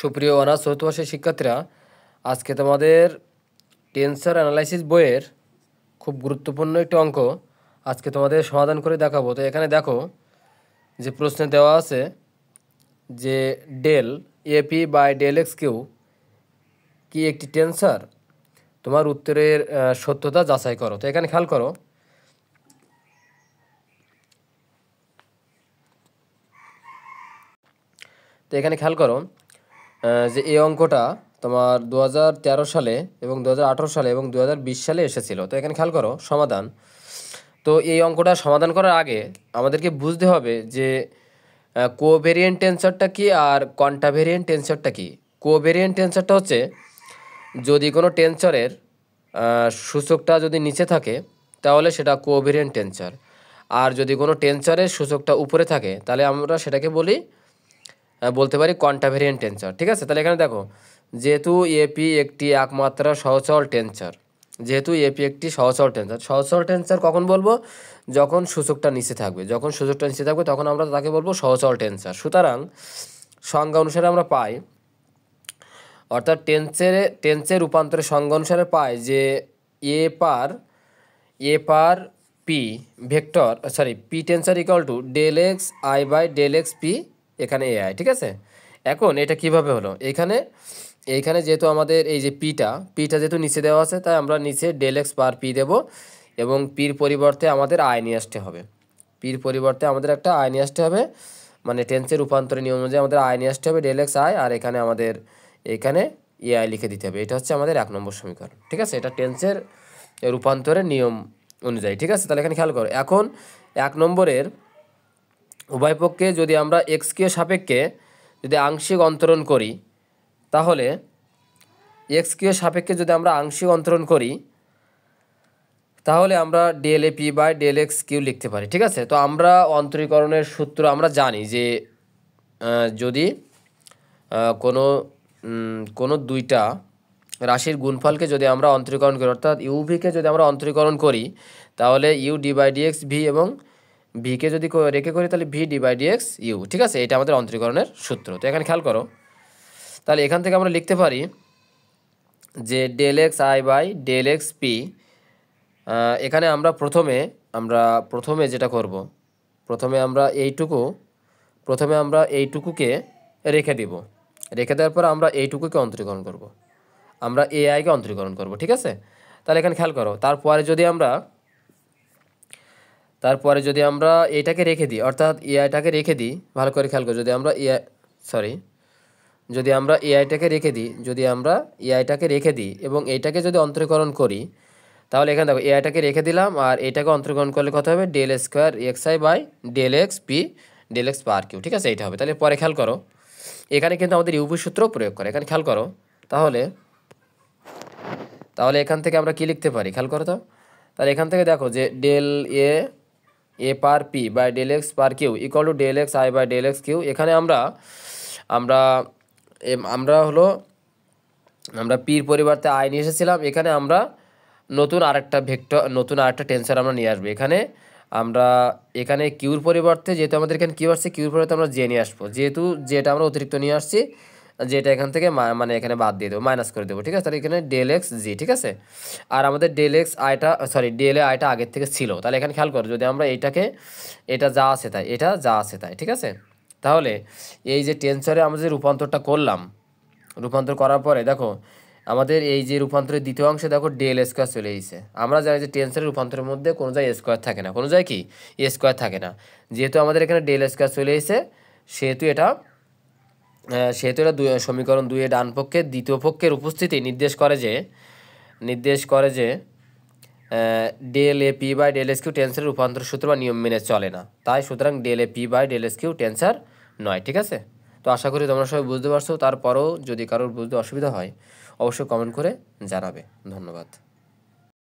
সুপ্রিয় অনার্স চতুর্থ বর্ষের শিক্ষার্থীরা, আজকে তোমাদের টেন্সর অ্যানালাইসিস বইয়ের খুব গুরুত্বপূর্ণ একটি অঙ্ক আজকে তোমাদের সমাধান করে দেখাবো। তো এখানে দেখো যে প্রশ্নে দেওয়া আছে যে del a p by del x q কি একটি টেন্সর, তোমার উত্তরের সত্যতা যাচাই করো। তো এখানে খেয়াল করো, যে এই অঙ্কটা তোমার 2013 সালে এবং 2018 সালে এবং 2020 সালে এসেছিল। তো এখানে খেয়াল করো সমাধান। তো এই অঙ্কটা সমাধান করার আগে আমাদেরকে বুঝতে হবে যে কোভেরিয়েন্ট টেন্সরটা কি আর কন্টাভেরিয়েন্ট টেন্সরটা কি। কোভেরিয়েন্ট টেন্সরটা হচ্ছে যদি কোনো টেন্সরের সূচকটা যদি নিচে থাকে তাহলে সেটা কোভেরিয়েন্ট টেন্সর, আর যদি কোনো টেন্সরের সূচকটা উপরে থাকে তাহলে আমরা সেটাকে বলতে পারি কন্টাভেরিয়েন্ট টেন্সর। ঠিক আছে, তাহলে এখানে দেখো যেহেতু এপি একটি একমাত্রা সহচল টেন্সর, সহচল টেন্সর কখন বলবো? যখন সূচকটা নিচে থাকবে। তখন আমরা তাকে বলবো সহচল টেন্সর। সুতরাং সংজ্ঞা অনুসারে আমরা পাই, অর্থাৎ টেন্সের রূপান্তরের সংজ্ঞা অনুসারে পাই যে A per P vector P tensor equal to del x I by del x P, এখানে এ আই। ঠিক আছে, এখন এটা কিভাবে হলো? এইখানে যেহেতু আমাদের এই যে পিটা যেহেতু নিচে দেওয়া আছে, তাই আমরা নিচে ডেল এক্স পার পি দেবো এবং পির পরিবর্তে আমাদের আই নিয়ে আসতে হবে। একটা আই নিয়ে আসতে হবে, মানে টেন্সের রূপান্তরের নিয়ম অনুযায়ী আমাদের আই নিয়ে আসতে হবে, ডেল এক্স আই, আর এখানে আমাদের এ আই লিখে দিতে হবে। এটা হচ্ছে আমাদের 1 নম্বর সমীকরণ। ঠিক আছে, এটা টেন্সের রূপান্তরের নিয়ম অনুযায়ী। ঠিক আছে, তাহলে এখানে খেয়াল করো, এখন 1 নম্বরের উভয় পক্ষে যদি আমরা এক্সকে সাপেক্ষে যদি আংশিক অন্তরণ করি, তাহলে এক্সকে সাপেক্ষে যদি আমরা আংশিক অন্তরণ করি তাহলে আমরা del A P by del x q লিখতে পারি। ঠিক আছে, তো আমরা অন্তরীকরণের সূত্র আমরা জানি যে যদি কোনো দুইটা রাশির গুণফলকে যদি আমরা অন্তরীকরণ করি, অর্থাৎ ইউভিকে যদি আমরা অন্তরীকরণ করি তাহলে u d by d x v, এবং ভিকে যদি রেখে করি তাহলে v d by d x u. ঠিক আছে, এটা আমাদের অন্তরীকরণের সূত্র। তো এখানে খেয়াল করো, তাহলে এখান থেকে আমরা লিখতে পারি যে del x I by del x P. এখানে আমরা প্রথমে যেটা করব, প্রথমে আমরা এইটুকুকে রেখে দিব। রেখে দেওয়ার পর আমরা এইটুকুকে অন্তরীকরণ করব, আমরা এ আইকে অন্তরীকরণ করব। ঠিক আছে, তাহলে এখানে খেয়াল করো, তারপরে যদি আমরা এইটাকে রেখে দিই, অর্থাৎ এ আইটাকে রেখে দিই, ভালো করে খেয়াল করো, যদি আমরা এ আইটাকে রেখে দিই এবং এইটাকে যদি অন্তরীকরণ করি, তাহলে এখানে দেখো এ আইটাকে রেখে দিলাম, আর এটাকে অন্তরীকরণ করলে কত হবে? Del square x I by del x p del x per q. ঠিক আছে, এইটা হবে। তাহলে পরে খেয়াল করো, এখানে কিন্তু আমাদের ইউভি সূত্র প্রয়োগ করে। এখানে খেয়াল করো, তাহলে এখান থেকে আমরা কি লিখতে পারি? খেয়াল করো তো, তাহলে এখান থেকে দেখো যে del a per p by del x per q equal to del x I by del x q. এখানে আমরা পির পরিবর্তে আই নিয়ে এসেছিলাম। এখানে আমরা নতুন আরেকটা টেন্সর আমরা নিয়ে আসবো। এখানে কিউর পরিবর্তে, যেহেতু আমাদের এখানে কিউ আসছে, কিউর পরিবর্তে আমরা জে নিয়ে আসবো। যেহেতু যেটা আমরা অতিরিক্ত নিয়ে আসছি, যেটা এখান থেকে এখানে বাদ দিয়ে দেবো, মাইনাস করে দেবো। ঠিক আছে, তাহলে এখানে ডেল এক্স জি। ঠিক আছে, আর আমাদের ডেল এ আইটা আগের থেকে ছিল। তাহলে এখানে খেয়াল করো, যদি আমরা এটা যা আছে তাই। ঠিক আছে, তাহলে এই যে টেন্সরে আমরা যে রূপান্তরটা করলাম, রূপান্তর করার পরে দেখো আমাদের এই যে রূপান্তরের দ্বিতীয় অংশে দেখো ডেল স্কোয়ার চলে এসেছে। আমরা জানি যে টেন্সরের রূপান্তরের মধ্যে কোনো জায়গায় স্কোয়ার থাকে না, স্কোয়ার থাকে না। যেহেতু আমাদের এখানে ডেল স্কোয়ার চলে এসেছে, সেহেতু এটা সমীকরণ 2 এর ডান পক্ষে দ্বিতীয় পক্ষের উপস্থিতি নির্দেশ করে যে del A P by del S Q টেন্সরের রূপান্তর সূত্র বা নিয়ম মেনে চলে না, তাই সুতরাং del A P by del S Q tensor নয়। ঠিক আছে, তো আশা করি তোমরা সবাই বুঝতে পারছো। তারপরও যদি কারোর বুঝতে অসুবিধা হয় অবশ্যই কমেন্ট করে জানাবে। ধন্যবাদ।